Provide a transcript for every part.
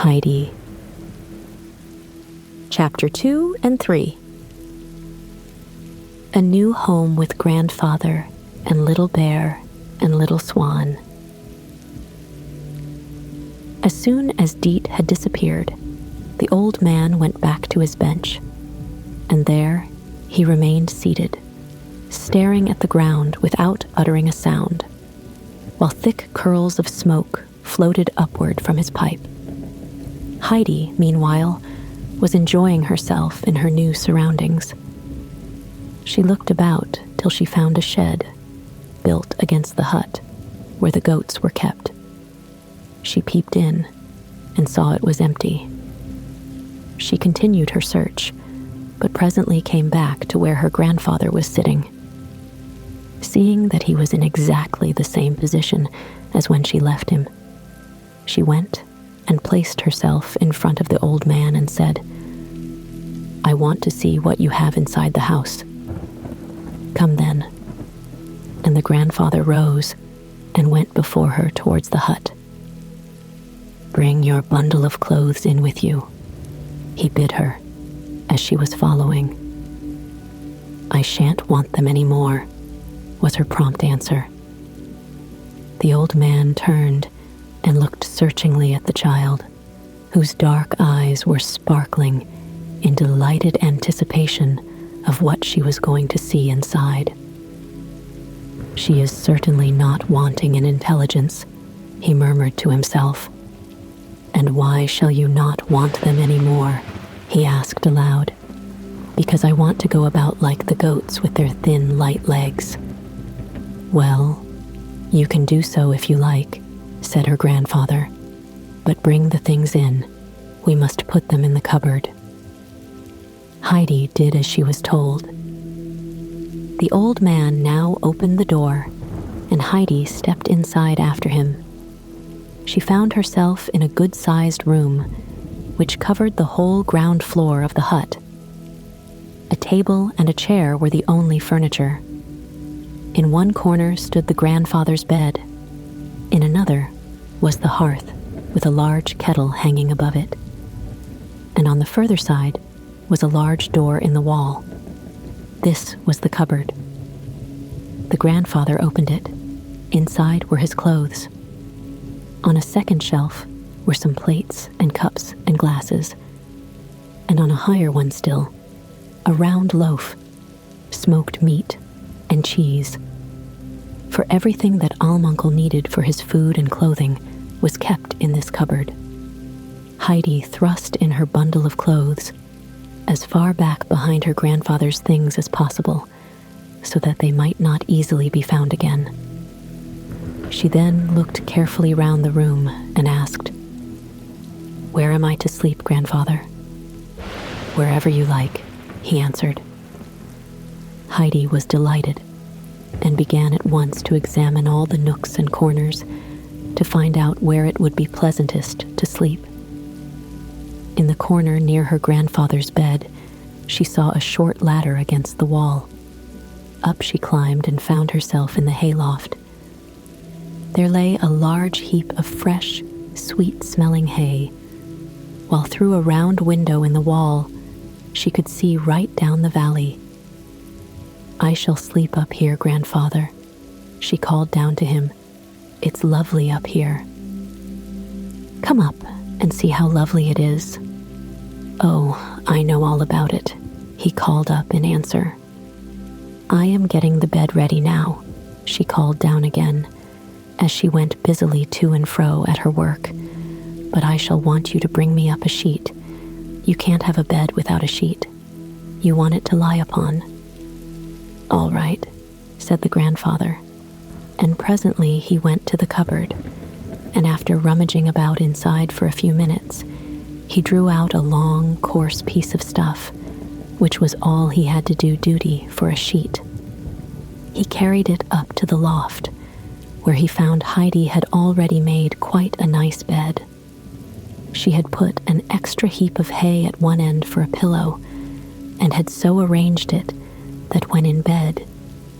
Heidi. Chapter 2 and 3. A new home with grandfather and little bear and little swan. As soon as Deet had disappeared, the old man went back to his bench, and there he remained seated, staring at the ground without uttering a sound, while thick curls of smoke floated upward from his pipe. Heidi, meanwhile, was enjoying herself in her new surroundings. She looked about till she found a shed built against the hut where the goats were kept. She peeped in and saw it was empty. She continued her search, but presently came back to where her grandfather was sitting. Seeing that he was in exactly the same position as when she left him, she went and placed herself in front of the old man and said, "I want to see what you have inside the house. Come then." And the grandfather rose and went before her towards the hut. "Bring your bundle of clothes in with you," he bid her, as she was following. "I shan't want them any more," was her prompt answer. The old man turned and looked searchingly at the child, whose dark eyes were sparkling in delighted anticipation of what she was going to see inside. "She is certainly not wanting in intelligence," he murmured to himself. "And why shall you not want them any more?" he asked aloud. "Because I want to go about like the goats with their thin, light legs." "Well, you can do so if you like," said her grandfather, "but bring the things in. We must put them in the cupboard." Heidi did as she was told. The old man now opened the door, and Heidi stepped inside after him. She found herself in a good-sized room, which covered the whole ground floor of the hut. A table and a chair were the only furniture. In one corner stood the grandfather's bed. In another was the hearth with a large kettle hanging above it. And on the further side was a large door in the wall. This was the cupboard. The grandfather opened it. Inside were his clothes. On a second shelf were some plates and cups and glasses, and on a higher one still, a round loaf, smoked meat, and cheese. For everything that Almuncle needed for his food and clothing was kept in this cupboard. Heidi thrust in her bundle of clothes as far back behind her grandfather's things as possible, so that they might not easily be found again. She then looked carefully round the room and asked, "Where am I to sleep, grandfather?" "Wherever you like," he answered. Heidi was delighted and began at once to examine all the nooks and corners to find out where it would be pleasantest to sleep. In the corner near her grandfather's bed, she saw a short ladder against the wall. Up she climbed and found herself in the hayloft. There lay a large heap of fresh, sweet-smelling hay, while through a round window in the wall, she could see right down the valley. "I shall sleep up here, grandfather," she called down to him. "It's lovely up here." "Come up and see how lovely it is." "Oh, I know all about it," he called up in answer. "I am getting the bed ready now," she called down again, as she went busily to and fro at her work. "But I shall want you to bring me up a sheet. You can't have a bed without a sheet. You want it to lie upon." "All right," said the grandfather, and presently he went to the cupboard, and after rummaging about inside for a few minutes, he drew out a long, coarse piece of stuff, which was all he had to do duty for a sheet. He carried it up to the loft, where he found Heidi had already made quite a nice bed. She had put an extra heap of hay at one end for a pillow, and had so arranged it that when in bed,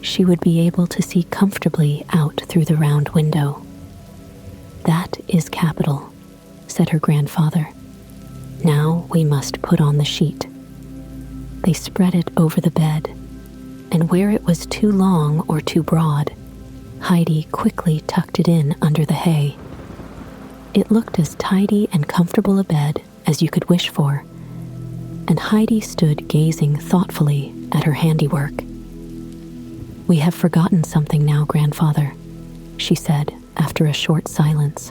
she would be able to see comfortably out through the round window. "That is capital," said her grandfather. "Now we must put on the sheet." They spread it over the bed, and where it was too long or too broad, Heidi quickly tucked it in under the hay. It looked as tidy and comfortable a bed as you could wish for, and Heidi stood gazing thoughtfully at her handiwork. "We have forgotten something now, grandfather," she said after a short silence.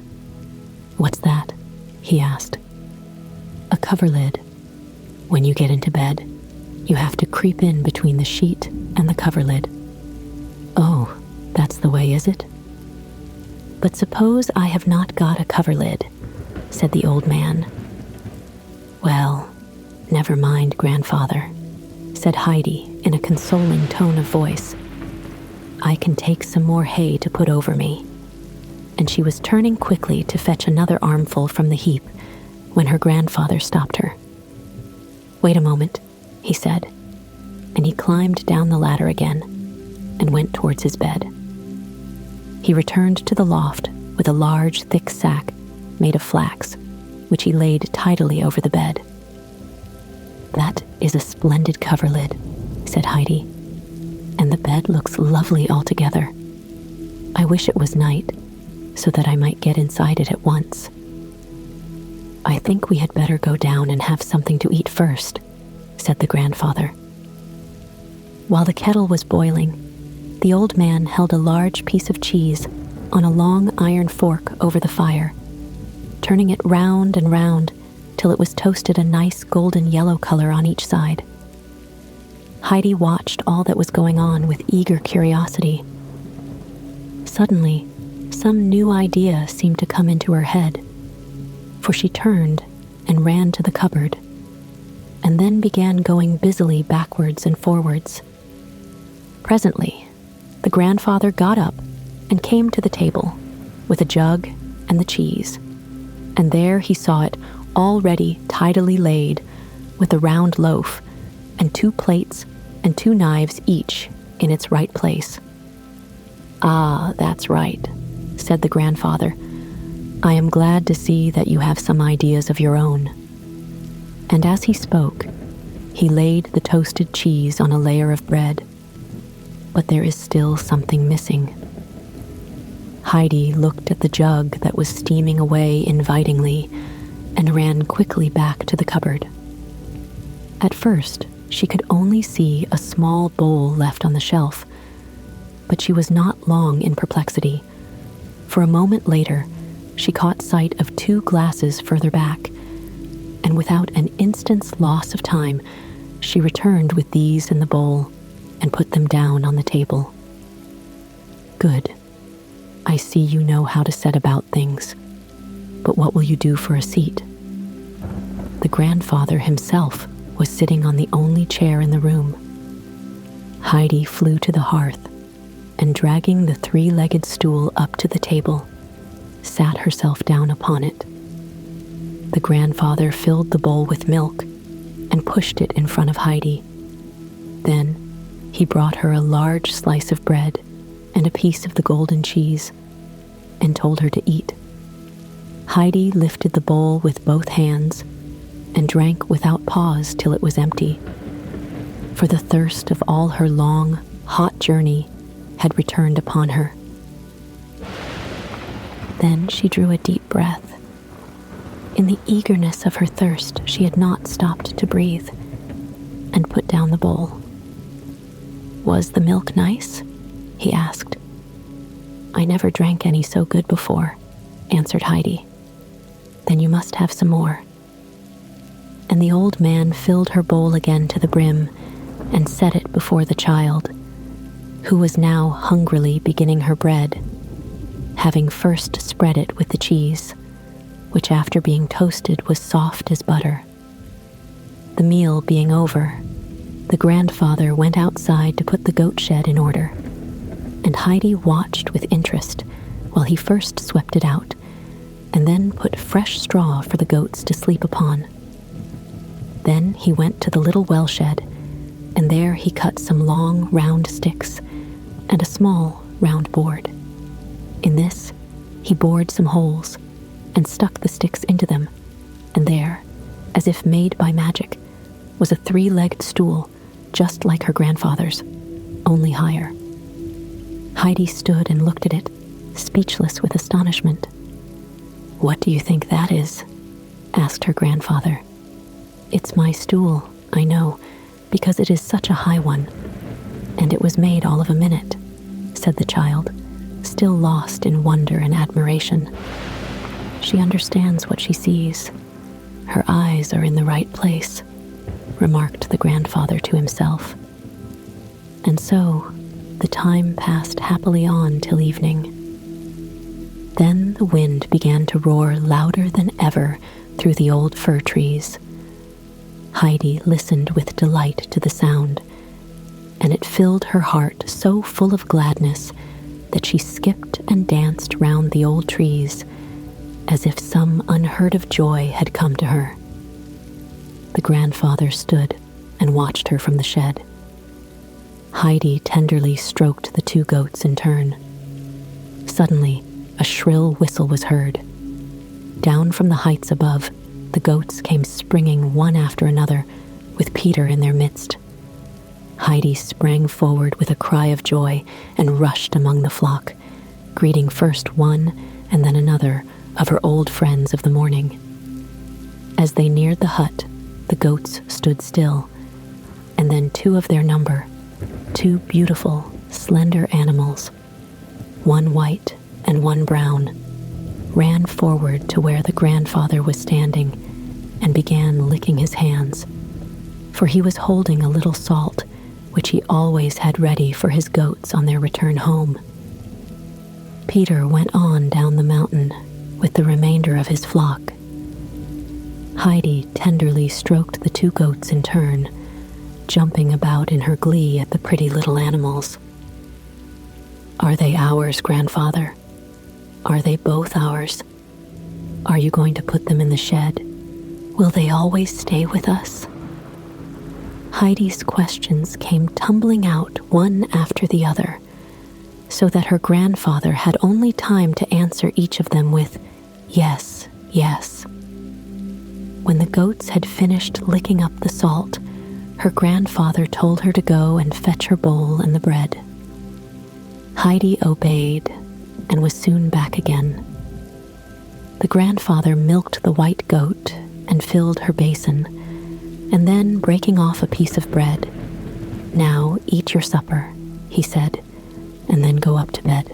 "What's that?" he asked. "A coverlid. When you get into bed, you have to creep in between the sheet and the coverlid." "Oh, that's the way, is it?" "But suppose I have not got a coverlid," said the old man. "Well, never mind, grandfather," said Heidi in a consoling tone of voice. "I can take some more hay to put over me." And she was turning quickly to fetch another armful from the heap when her grandfather stopped her. "Wait a moment," he said, and he climbed down the ladder again and went towards his bed. He returned to the loft with a large, thick sack made of flax, which he laid tidily over the bed. "That is a splendid coverlid," said Heidi, "and the bed looks lovely altogether. I wish it was night, so that I might get inside it at once." "I think we had better go down and have something to eat first," said the grandfather. While the kettle was boiling, the old man held a large piece of cheese on a long iron fork over the fire, turning it round and round till it was toasted a nice golden yellow color on each side. Heidi watched all that was going on with eager curiosity. Suddenly, some new idea seemed to come into her head, for she turned and ran to the cupboard, and then began going busily backwards and forwards. Presently, the grandfather got up and came to the table with a jug and the cheese, and there he saw it already tidily laid with a round loaf and 2 plates and 2 knives each in its right place. "Ah, that's right," said the grandfather. "I am glad to see that you have some ideas of your own." And as he spoke, he laid the toasted cheese on a layer of bread. But there is still something missing. Heidi looked at the jug that was steaming away invitingly and ran quickly back to the cupboard. At first, she could only see a small bowl left on the shelf, but she was not long in perplexity, for a moment later, she caught sight of 2 glasses further back, and without an instant's loss of time, she returned with these in the bowl and put them down on the table. "Good. I see you know how to set about things. But what will you do for a seat?" The grandfather himself was sitting on the only chair in the room. Heidi flew to the hearth, and dragging the 3-legged stool up to the table, sat herself down upon it. The grandfather filled the bowl with milk and pushed it in front of Heidi. Then he brought her a large slice of bread and a piece of the golden cheese and told her to eat. Heidi lifted the bowl with both hands and drank without pause till it was empty, for the thirst of all her long, hot journey had returned upon her. Then she drew a deep breath. In the eagerness of her thirst, she had not stopped to breathe, and put down the bowl. "Was the milk nice?" he asked. "I never drank any so good before," answered Heidi. "Then you must have some more." And the old man filled her bowl again to the brim and set it before the child, who was now hungrily beginning her bread, having first spread it with the cheese, which after being toasted was soft as butter. The meal being over, the grandfather went outside to put the goat shed in order, and Heidi watched with interest while he first swept it out, and then put fresh straw for the goats to sleep upon. Then he went to the little well shed, and there he cut some long, round sticks and a small, round board. In this, he bored some holes, and stuck the sticks into them, and there, as if made by magic, was a 3-legged stool, just like her grandfather's, only higher. Heidi stood and looked at it, speechless with astonishment. "What do you think that is?" asked her grandfather. "It's my stool, I know, because it is such a high one, and it was made all of a minute," said the child, still lost in wonder and admiration. "She understands what she sees. Her eyes are in the right place," remarked the grandfather to himself. And so, the time passed happily on till evening. Then the wind began to roar louder than ever through the old fir trees. Heidi listened with delight to the sound, and it filled her heart so full of gladness that she skipped and danced round the old trees as if some unheard of joy had come to her. The grandfather stood and watched her from the shed. Heidi tenderly stroked the 2 goats in turn. Suddenly, a shrill whistle was heard. Down from the heights above, the goats came springing one after another, with Peter in their midst. Heidi sprang forward with a cry of joy and rushed among the flock, greeting first one and then another of her old friends of the morning. As they neared the hut, the goats stood still, and then 2 of their number, 2 beautiful, slender animals, one white and one brown, ran forward to where the grandfather was standing and began licking his hands, for he was holding a little salt which he always had ready for his goats on their return home. Peter went on down the mountain with the remainder of his flock. Heidi tenderly stroked the 2 goats in turn, jumping about in her glee at the pretty little animals. "Are they ours, grandfather? Are they both ours? Are you going to put them in the shed? Will they always stay with us?" Heidi's questions came tumbling out one after the other, so that her grandfather had only time to answer each of them with, "Yes, yes." When the goats had finished licking up the salt, her grandfather told her to go and fetch her bowl and the bread. Heidi obeyed and was soon back again. The grandfather milked the white goat and filled her basin, and then breaking off a piece of bread, "Now eat your supper," he said, "and then go up to bed.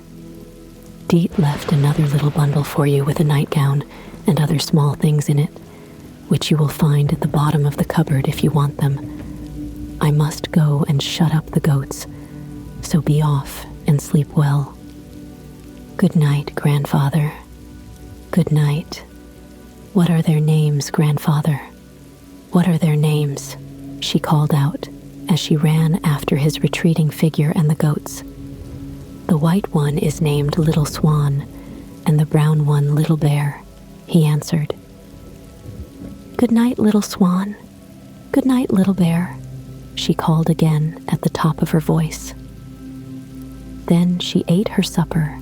Deet left another little bundle for you with a nightgown and other small things in it, which you will find at the bottom of the cupboard if you want them. I must go and shut up the goats, so be off and sleep well. Good night, grandfather. Good night. What are their names, grandfather? What are their names?" she called out as she ran after his retreating figure and the goats. "The white one is named Little Swan, and the brown one Little Bear," he answered. "Good night, Little Swan. Good night, Little Bear," she called again at the top of her voice. Then she ate her supper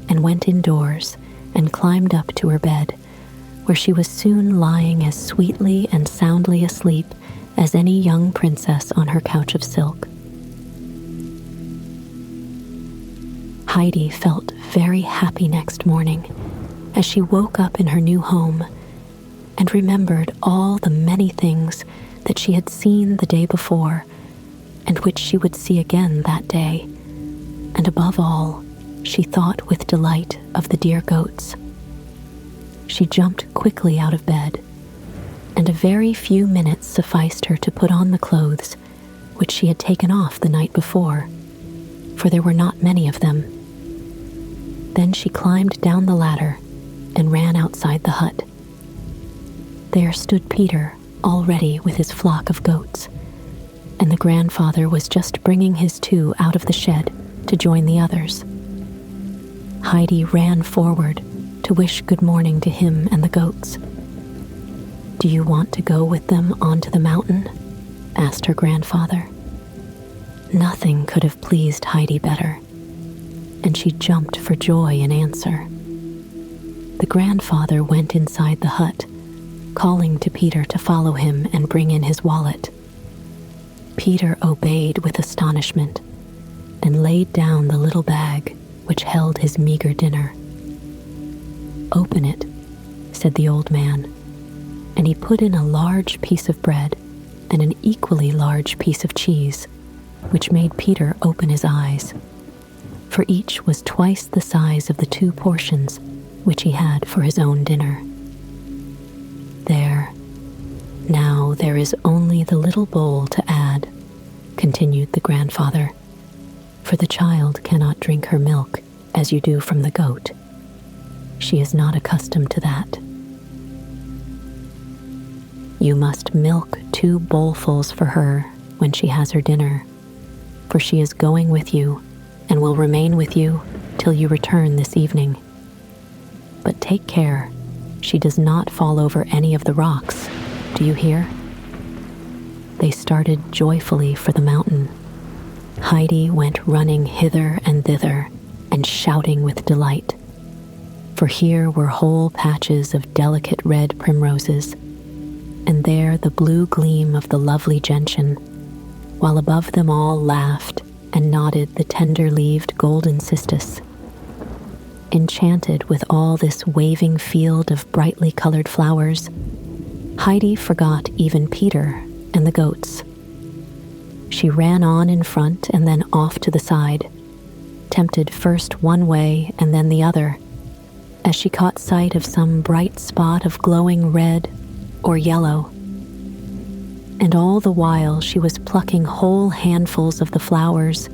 and went indoors and climbed up to her bed, where she was soon lying as sweetly and soundly asleep as any young princess on her couch of silk. Heidi felt very happy next morning as she woke up in her new home and remembered all the many things that she had seen the day before and which she would see again that day. And above all, she thought with delight of the dear goats. She jumped quickly out of bed, and a very few minutes sufficed her to put on the clothes which she had taken off the night before, for there were not many of them. Then she climbed down the ladder and ran outside the hut. There stood Peter, all ready with his flock of goats, and the grandfather was just bringing his 2 out of the shed to join the others. Heidi ran forward to wish good morning to him and the goats. "Do you want to go with them onto the mountain?" asked her grandfather. Nothing could have pleased Heidi better, and she jumped for joy in answer. The grandfather went inside the hut, calling to Peter to follow him and bring in his wallet. Peter obeyed with astonishment and laid down the little bag which held his meager dinner. "Open it," said the old man, and he put in a large piece of bread and an equally large piece of cheese, which made Peter open his eyes, for each was twice the size of the 2 portions which he had for his own dinner. Now there is only the little bowl to add," continued the grandfather, "for the child cannot drink her milk as you do from the goat. She is not accustomed to that. You must milk 2 bowlfuls for her when she has her dinner, for she is going with you and will remain with you till you return this evening. But take care she does not fall over any of the rocks. Do you hear?" They started joyfully for the mountain. Heidi went running hither and thither and shouting with delight, for here were whole patches of delicate red primroses, and there the blue gleam of the lovely gentian, while above them all laughed and nodded the tender-leaved golden cistus. Enchanted with all this waving field of brightly colored flowers, Heidi forgot even Peter and the goats. She ran on in front and then off to the side, tempted first one way and then the other, as she caught sight of some bright spot of glowing red or yellow. And all the while she was plucking whole handfuls of the flowers,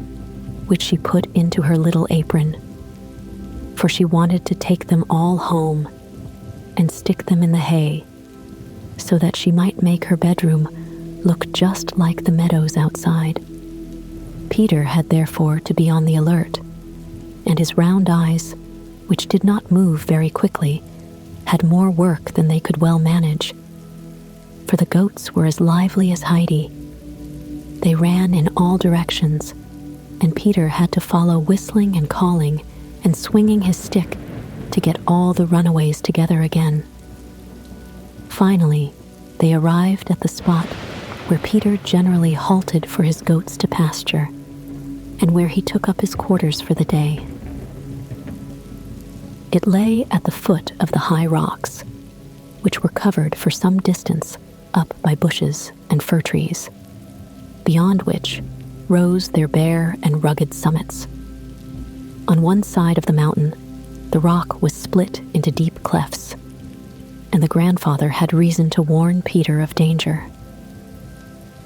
which she put into her little apron, for she wanted to take them all home and stick them in the hay, so that she might make her bedroom look just like the meadows outside. Peter had therefore to be on the alert, and his round eyes, which did not move very quickly, had more work than they could well manage, for the goats were as lively as Heidi. They ran in all directions, and Peter had to follow, whistling and calling and swinging his stick to get all the runaways together again. Finally, they arrived at the spot where Peter generally halted for his goats to pasture, and where he took up his quarters for the day. It lay at the foot of the high rocks, which were covered for some distance up by bushes and fir trees, beyond which rose their bare and rugged summits. On one side of the mountain, the rock was split into deep clefts, and the grandfather had reason to warn Peter of danger.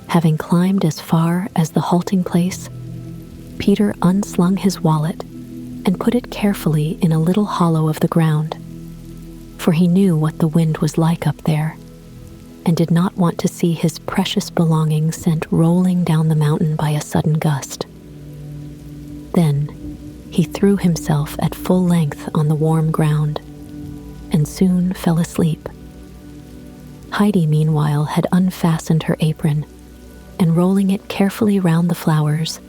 Having climbed as far as the halting place, Peter unslung his wallet and put it carefully in a little hollow of the ground, for he knew what the wind was like up there, and did not want to see his precious belongings sent rolling down the mountain by a sudden gust. Then he threw himself at full length on the warm ground, and soon fell asleep. Heidi, meanwhile, had unfastened her apron, and rolling it carefully round the flowers,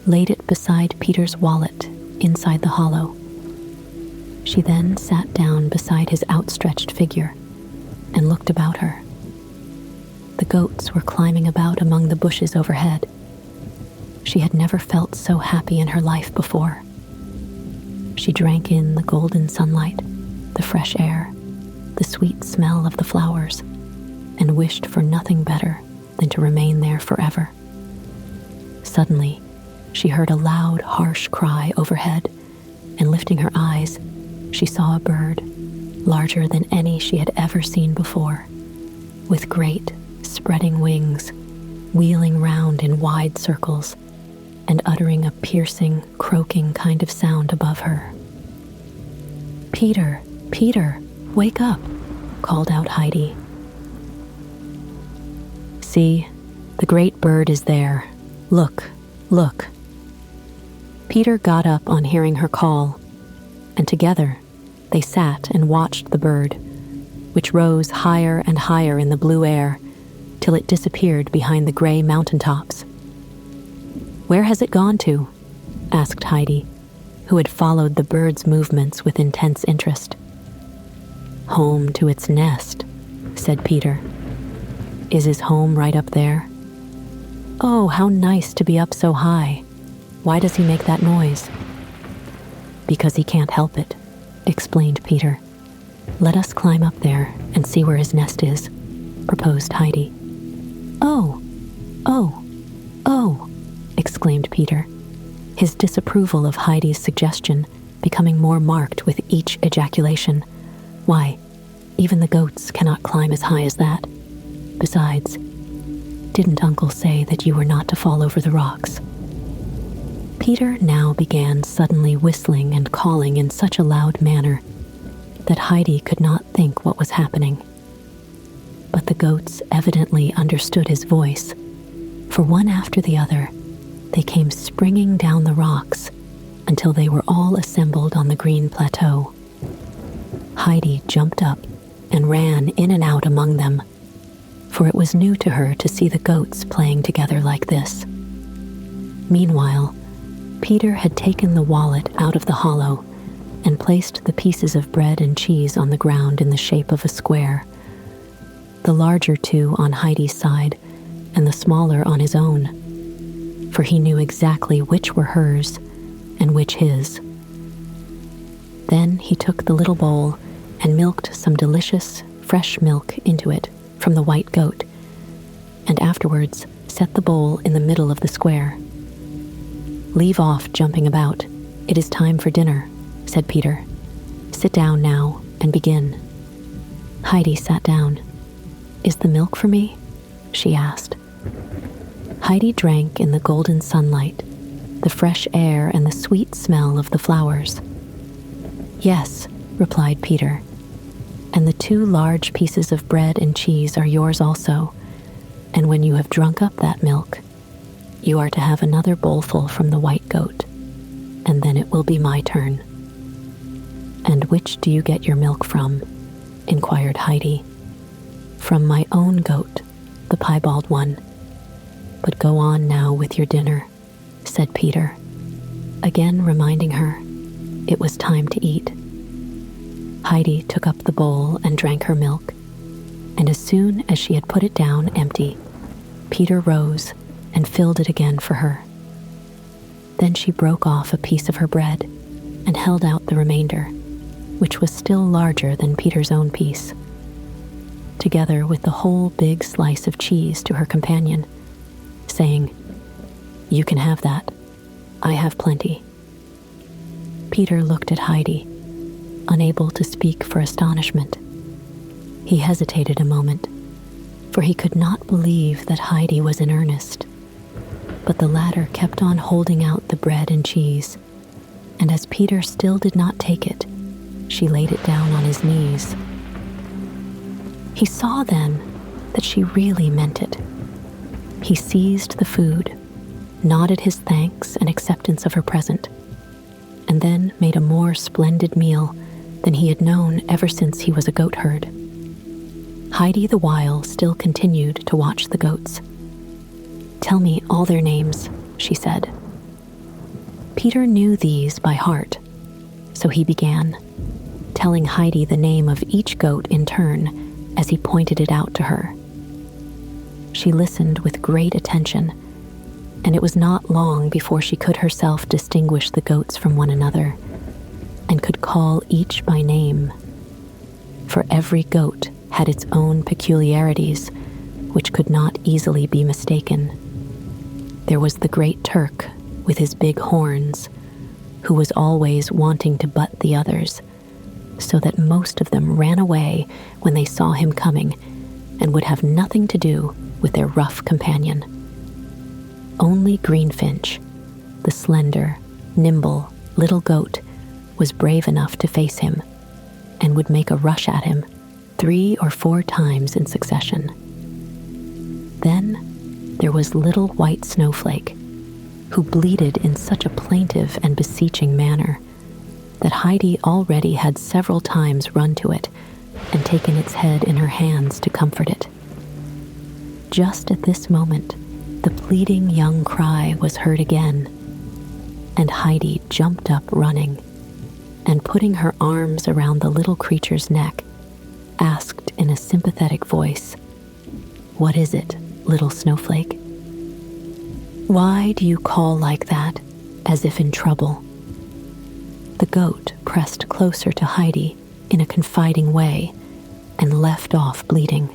laid it beside Peter's wallet inside the hollow. She then sat down beside his outstretched figure and looked about her. The goats were climbing about among the bushes overhead. She had never felt so happy in her life before. She drank in the golden sunlight, the fresh air, the sweet smell of the flowers, and wished for nothing better than to remain there forever. Suddenly, she heard a loud, harsh cry overhead, and lifting her eyes, she saw a bird, larger than any she had ever seen before, with great, spreading wings, wheeling round in wide circles, and uttering a piercing, croaking kind of sound above her. "Peter, Peter, wake up," called out Heidi. "See, the great bird is there. Look, look." Peter got up on hearing her call, and together they sat and watched the bird, which rose higher and higher in the blue air till it disappeared behind the gray mountaintops. "Where has it gone to?" asked Heidi, who had followed the bird's movements with intense interest. Home to its nest, said Peter. Is his home right up there? Oh, how nice to be up so high. Why does he make that noise? Because he can't help it, explained Peter. Let us climb up there and see where his nest is, proposed Heidi. Oh, oh, oh, exclaimed Peter, his disapproval of Heidi's suggestion becoming more marked with each ejaculation. Why, even the goats cannot climb as high as that. Besides, didn't Uncle say that you were not to fall over the rocks? Peter now began suddenly whistling and calling in such a loud manner that Heidi could not think what was happening. But the goats evidently understood his voice, for one after the other, they came springing down the rocks until they were all assembled on the green plateau. Heidi jumped up and ran in and out among them, for it was new to her to see the goats playing together like this. Meanwhile, Peter had taken the wallet out of the hollow and placed the pieces of bread and cheese on the ground in the shape of a square, the larger two on Heidi's side and the smaller on his own, for he knew exactly which were hers and which his. Then he took the little bowl and milked some delicious, fresh milk into it from the white goat, and afterwards set the bowl in the middle of the square. Leave off jumping about. It is time for dinner, said Peter. Sit down now and begin. Heidi sat down. Is the milk for me? She asked. Heidi drank in the golden sunlight, the fresh air and the sweet smell of the flowers. Yes, replied Peter, and the 2 large pieces of bread and cheese are yours also, and when you have drunk up that milk, you are to have another bowlful from the white goat, and then it will be my turn. And which do you get your milk from? Inquired Heidi. From my own goat, the piebald one. But go on now with your dinner, said Peter, again reminding her it was time to eat. Heidi took up the bowl and drank her milk, and as soon as she had put it down empty, Peter rose and filled it again for her. Then she broke off a piece of her bread and held out the remainder, which was still larger than Peter's own piece, together with the whole big slice of cheese to her companion, saying, You can have that. I have plenty. Peter looked at Heidi, unable to speak for astonishment. He hesitated a moment, for he could not believe that Heidi was in earnest. But the latter kept on holding out the bread and cheese, and as Peter still did not take it, she laid it down on his knees. He saw then that she really meant it. He seized the food, nodded his thanks and acceptance of her present, and then made a more splendid meal than he had known ever since he was a goatherd. Heidi the while still continued to watch the goats. Tell me all their names, she said. Peter knew these by heart, so he began, telling Heidi the name of each goat in turn as he pointed it out to her. She listened with great attention, and it was not long before she could herself distinguish the goats from one another, and could call each by name. For every goat had its own peculiarities, which could not easily be mistaken. There was the great Turk with his big horns, who was always wanting to butt the others, so that most of them ran away when they saw him coming and would have nothing to do with their rough companion. Only Greenfinch, the slender, nimble little goat, was brave enough to face him and would make a rush at him 3 or 4 times in succession. Then there was little white Snowflake, who bleated in such a plaintive and beseeching manner that Heidi already had several times run to it and taken its head in her hands to comfort it. Just at this moment, the pleading young cry was heard again, and Heidi jumped up running, and putting her arms around the little creature's neck, asked in a sympathetic voice, "What is it, little snowflake? Why do you call like that, as if in trouble?" The goat pressed closer to Heidi in a confiding way and left off bleating.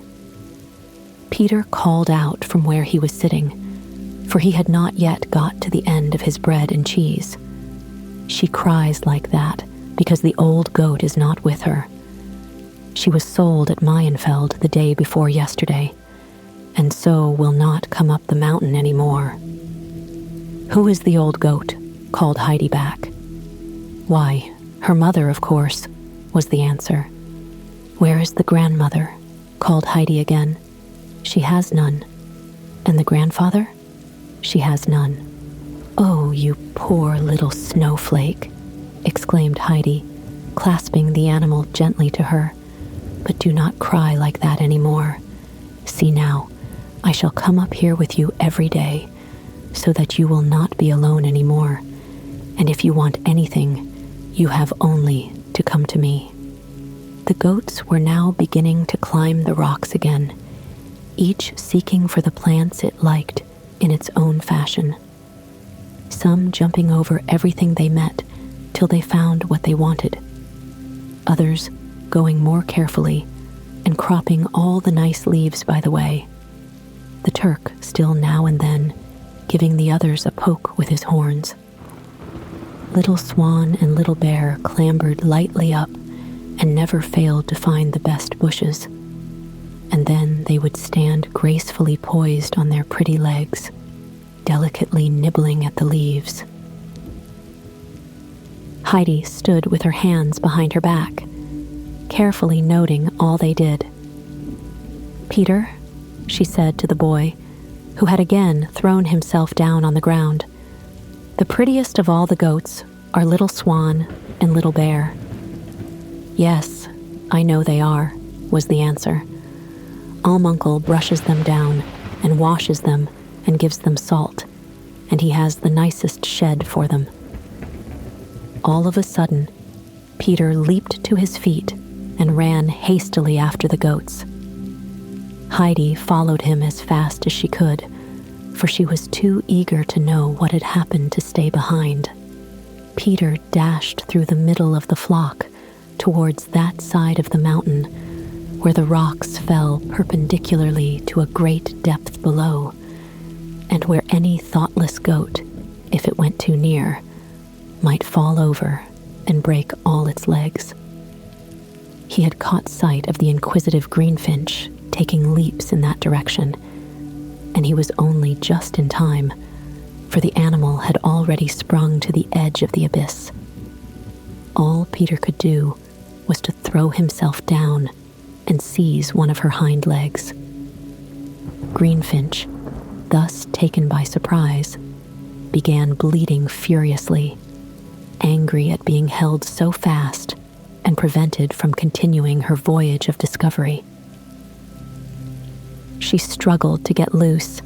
Peter called out from where he was sitting, for he had not yet got to the end of his bread and cheese. "She cries like that because the old goat is not with her. She was sold at Mayenfeld the day before yesterday, and so will not come up the mountain any more." "Who is the old goat?" called Heidi back. "Why, her mother, of course," was the answer. "Where is the grandmother?" called Heidi again. "She has none." "And the grandfather?" "She has none." "Oh, you poor little snowflake," exclaimed Heidi, clasping the animal gently to her. "But do not cry like that any more. See now, I shall come up here with you every day, so that you will not be alone any more. And if you want anything, you have only to come to me." The goats were now beginning to climb the rocks again, each seeking for the plants it liked in its own fashion. Some jumping over everything they met till they found what they wanted. Others going more carefully and cropping all the nice leaves by the way. The Turk still now and then giving the others a poke with his horns. Little Swan and Little Bear clambered lightly up and never failed to find the best bushes. And then they would stand gracefully poised on their pretty legs, delicately nibbling at the leaves. Heidi stood with her hands behind her back, carefully noting all they did. "Peter," she said to the boy, who had again thrown himself down on the ground, "the prettiest of all the goats are Little Swan and Little Bear." "Yes, I know they are," was the answer. "Almuncle brushes them down and washes them and gives them salt, and he has the nicest shed for them." All of a sudden, Peter leaped to his feet and ran hastily after the goats. Heidi followed him as fast as she could, for she was too eager to know what had happened to stay behind. Peter dashed through the middle of the flock towards that side of the mountain where the rocks fell perpendicularly to a great depth below, and where any thoughtless goat, if it went too near, might fall over and break all its legs. He had caught sight of the inquisitive greenfinch taking leaps in that direction, and he was only just in time, for the animal had already sprung to the edge of the abyss. All Peter could do was to throw himself down and seize one of her hind legs. Greenfinch, thus taken by surprise, began bleating furiously, angry at being held so fast and prevented from continuing her voyage of discovery. She struggled to get loose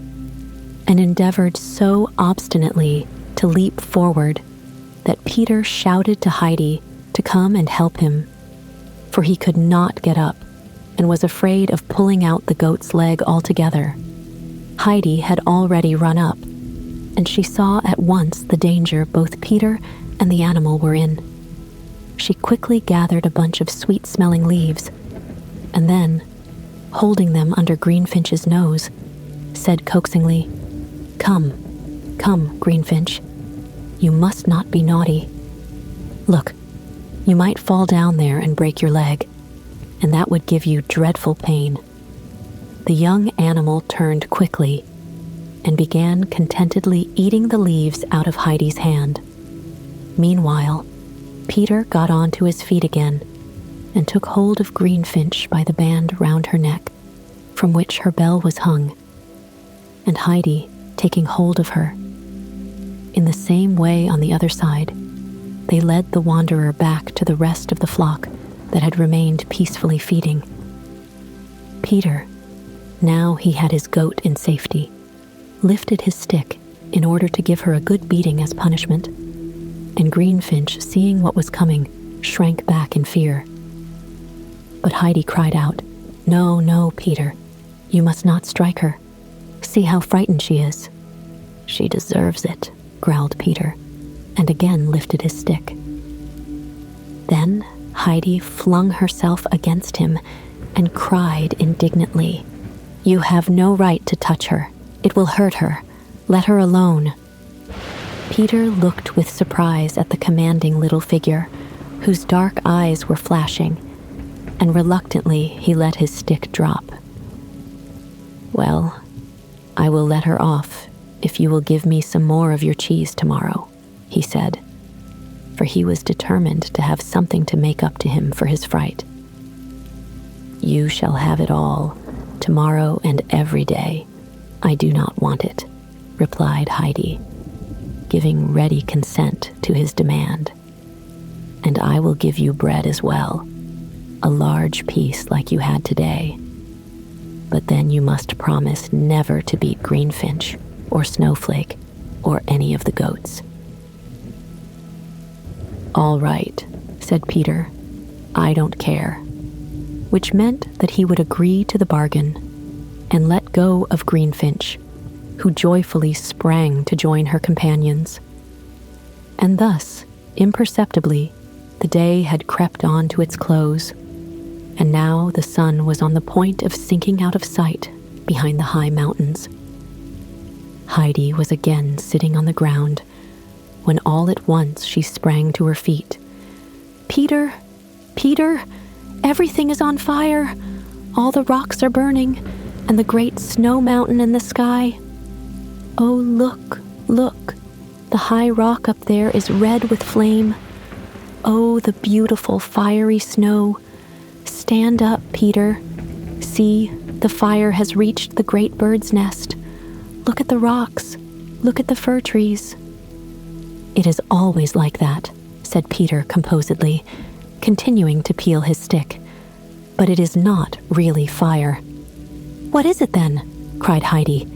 and endeavored so obstinately to leap forward that Peter shouted to Heidi to come and help him, for he could not get up and was afraid of pulling out the goat's leg altogether. Heidi had already run up, and she saw at once the danger both Peter and the animal were in. She quickly gathered a bunch of sweet-smelling leaves, and then, holding them under Greenfinch's nose, said coaxingly, "Come, come, Greenfinch. You must not be naughty. Look, you might fall down there and break your leg, and that would give you dreadful pain." The young animal turned quickly and began contentedly eating the leaves out of Heidi's hand. Meanwhile, Peter got onto his feet again and took hold of Greenfinch by the band round her neck, from which her bell was hung, and Heidi taking hold of her. In the same way on the other side, they led the wanderer back to the rest of the flock that had remained peacefully feeding. Peter, now he had his goat in safety, lifted his stick in order to give her a good beating as punishment, and Greenfinch, seeing what was coming, shrank back in fear. But But Heidi cried out, "No, no, Peter. You must not strike her. See how frightened she is." "She deserves it," growled Peter, and again lifted his stick. Then Heidi flung herself against him and cried indignantly, "You have no right to touch her. It will hurt her. Let her alone." Peter looked with surprise at the commanding little figure, whose dark eyes were flashing, and reluctantly he let his stick drop. "Well, I will let her off if you will give me some more of your cheese tomorrow," he said, for he was determined to have something to make up to him for his fright. "You shall have it all, tomorrow and every day. I do not want it," replied Heidi, giving ready consent to his demand. "And I will give you bread as well, a large piece like you had today. But then you must promise never to beat Greenfinch or Snowflake or any of the goats." "All right," said Peter, "I don't care," which meant that he would agree to the bargain and let go of Greenfinch, who joyfully sprang to join her companions. And thus, imperceptibly, the day had crept on to its close, and now the sun was on the point of sinking out of sight behind the high mountains. Heidi was again sitting on the ground when all at once she sprang to her feet. "Peter! Peter! Everything is on fire! All the rocks are burning, and the great snow mountain in the sky. Oh, look, look! The high rock up there is red with flame. Oh, the beautiful fiery snow! Stand up, Peter. See, the fire has reached the great bird's nest. Look at the rocks. Look at the fir trees." "It is always like that," said Peter composedly, continuing to peel his stick. "But it is not really fire." "What is it then?" cried Heidi.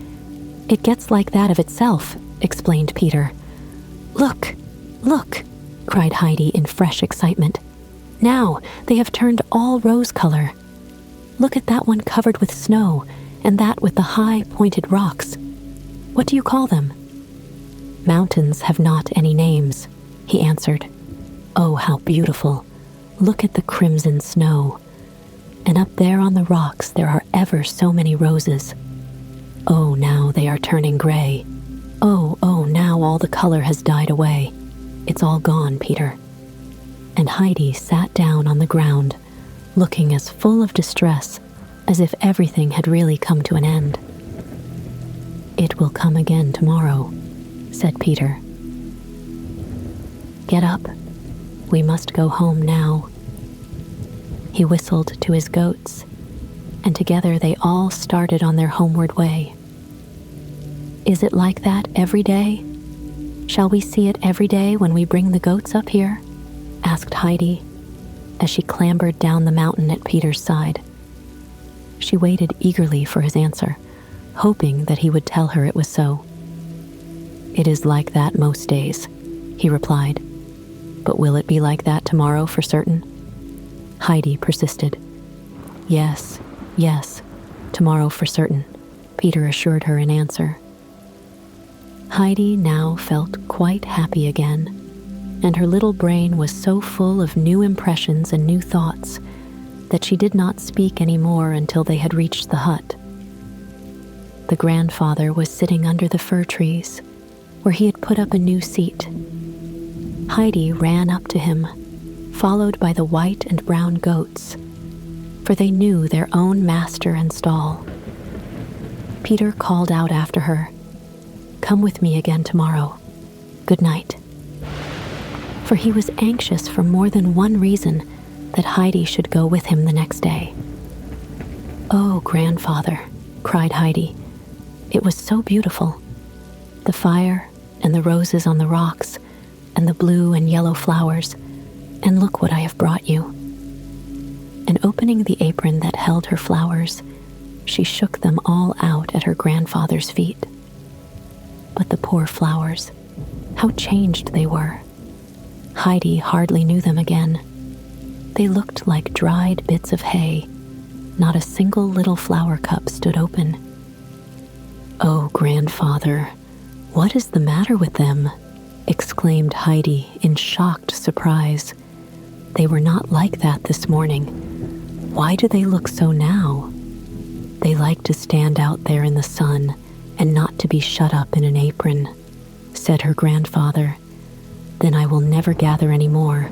"It gets like that of itself," explained Peter. "Look, look," cried Heidi in fresh excitement. "Now they have turned all rose color. Look at that one covered with snow, and that with the high, pointed rocks. What do you call them?" "Mountains have not any names," he answered. "Oh, how beautiful! Look at the crimson snow. And up there on the rocks there are ever so many roses. Oh, now they are turning gray. Oh, now all the color has died away. It's all gone, Peter." And Heidi sat down on the ground, looking as full of distress as if everything had really come to an end. "It will come again tomorrow," said Peter. "Get up. We must go home now." He whistled to his goats, and together they all started on their homeward way. "Is it like that every day? Shall we see it every day when we bring the goats up here?" asked Heidi, as she clambered down the mountain at Peter's side. She waited eagerly for his answer, hoping that he would tell her it was so. "It is like that most days," he replied. "But will it be like that tomorrow for certain?" Heidi persisted. Yes, tomorrow for certain," Peter assured her in answer. Heidi now felt quite happy again, and her little brain was so full of new impressions and new thoughts that she did not speak any more until they had reached the hut. The grandfather was sitting under the fir trees, where he had put up a new seat. Heidi ran up to him, followed by the white and brown goats, for they knew their own master and stall. Peter called out after her, "Come with me again tomorrow. Good night." For he was anxious for more than one reason that Heidi should go with him the next day. "Oh, grandfather," cried Heidi, "it was so beautiful. The fire and the roses on the rocks and the blue and yellow flowers, and look what I have brought you." And opening the apron that held her flowers, she shook them all out at her grandfather's feet. But the poor flowers, how changed they were. Heidi hardly knew them again. They looked like dried bits of hay. Not a single little flower cup stood open. "Oh, grandfather, what is the matter with them?" exclaimed Heidi in shocked surprise. "They were not like that this morning. Why do they look so now?" "They like to stand out there in the sun and not to be shut up in an apron," said her grandfather. "Then I will never gather any more.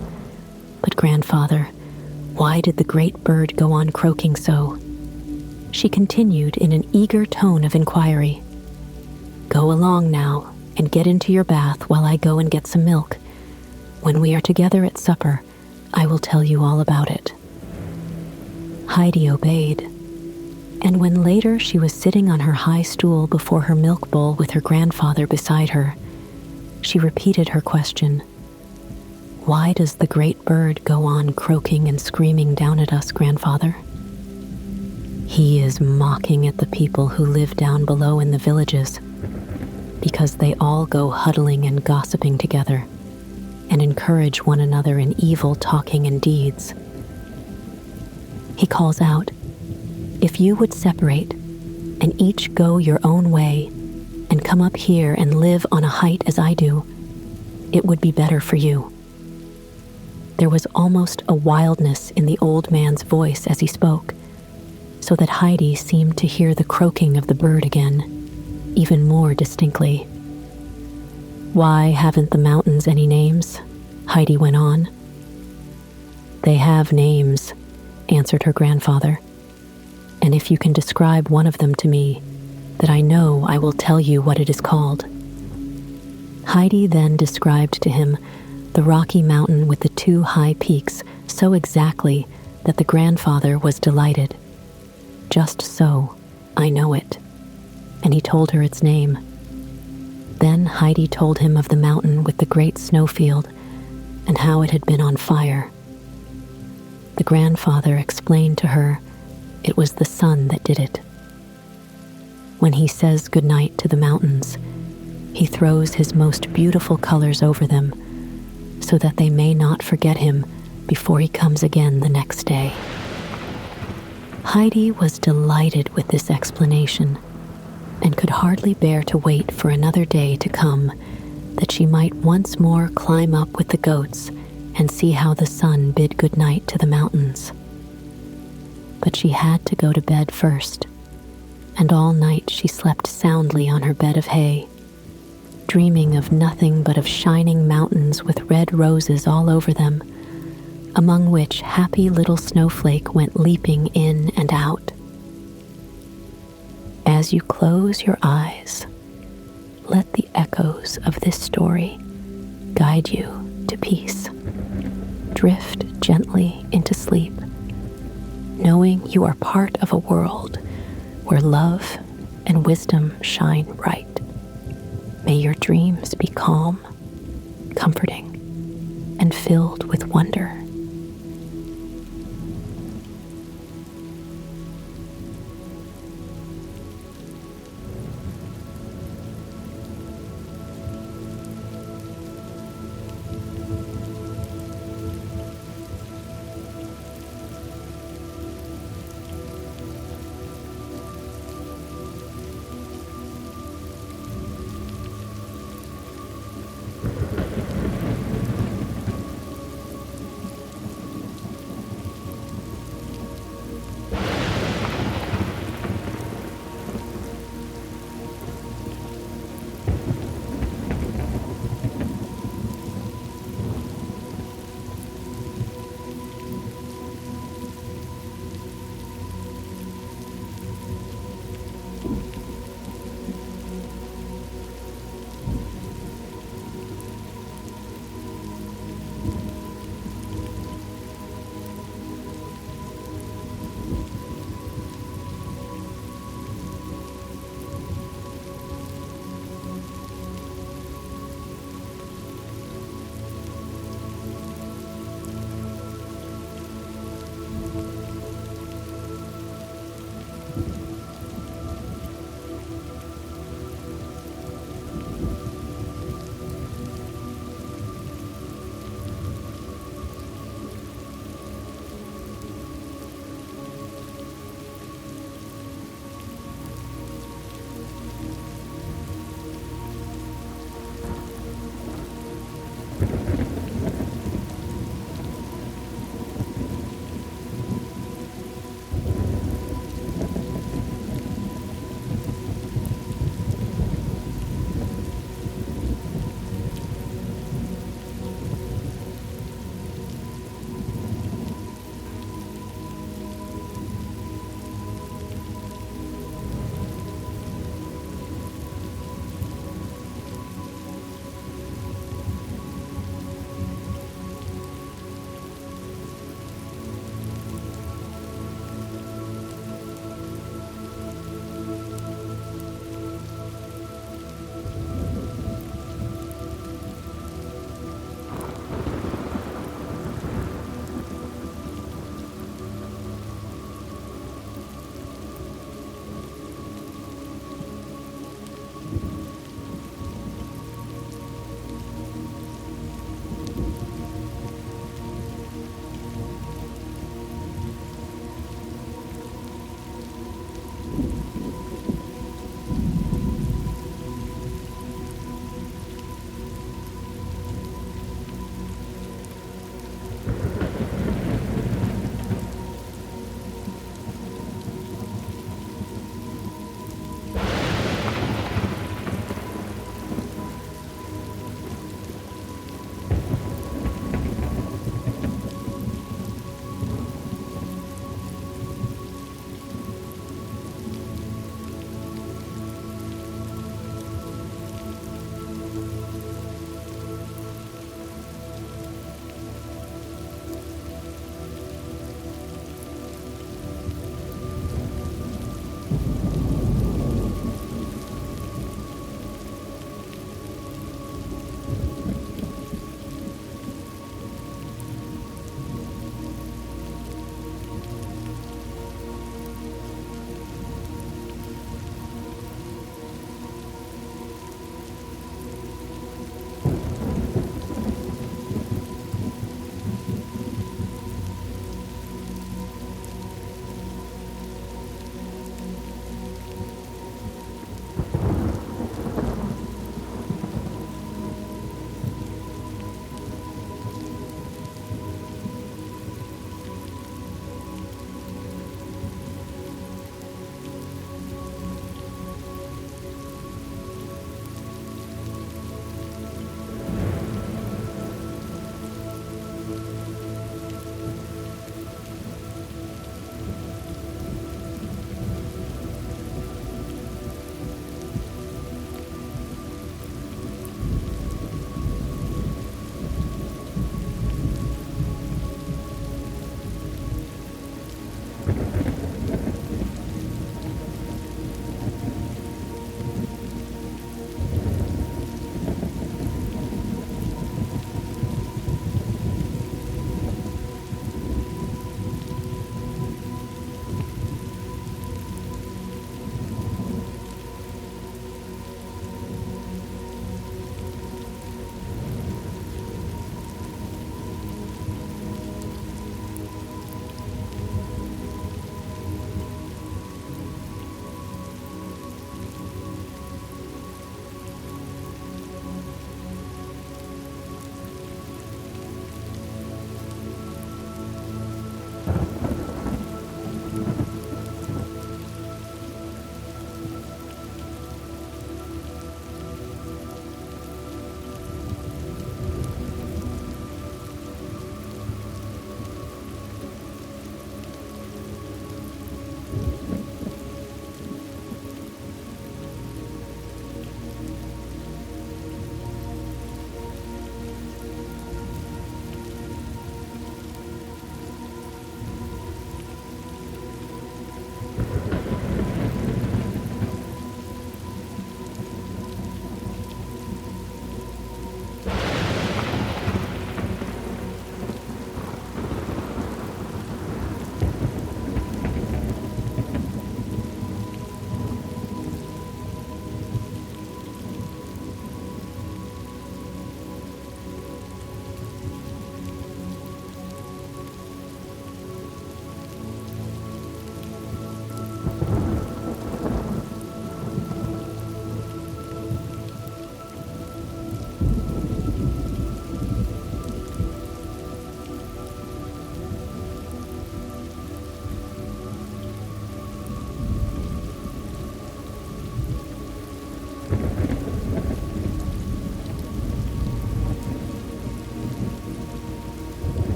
But grandfather, why did the great bird go on croaking so?" She continued in an eager tone of inquiry. "Go along now and get into your bath while I go and get some milk. When we are together at supper, I will tell you all about it." Heidi obeyed, and when later she was sitting on her high stool before her milk bowl with her grandfather beside her, she repeated her question. "Why does the great bird go on croaking and screaming down at us, grandfather?" "He is mocking at the people who live down below in the villages, because they all go huddling and gossiping together and encourage one another in evil talking and deeds. He calls out, 'If you would separate and each go your own way and come up here and live on a height as I do, it would be better for you.'" There was almost a wildness in the old man's voice as he spoke, so that Heidi seemed to hear the croaking of the bird again, even more distinctly. "Why haven't the mountains any names?" Heidi went on. "They have names," answered her grandfather. "And if you can describe one of them to me, that I know I will tell you what it is called." Heidi then described to him the rocky mountain with the two high peaks so exactly that the grandfather was delighted. "Just so, I know it." And he told her its name. Then Heidi told him of the mountain with the great snowfield and how it had been on fire. The grandfather explained to her it was the sun that did it. When he says goodnight to the mountains, he throws his most beautiful colors over them so that they may not forget him before he comes again the next day. Heidi was delighted with this explanation and could hardly bear to wait for another day to come that she might once more climb up with the goats and see how the sun bid good night to the mountains. But she had to go to bed first, and all night she slept soundly on her bed of hay, dreaming of nothing but of shining mountains with red roses all over them, among which happy little Snowflake went leaping in and out. As you close your eyes, let the echoes of this story guide you to peace. Drift gently into sleep, knowing you are part of a world where love and wisdom shine bright. May your dreams be calm, comforting, and filled with wonder.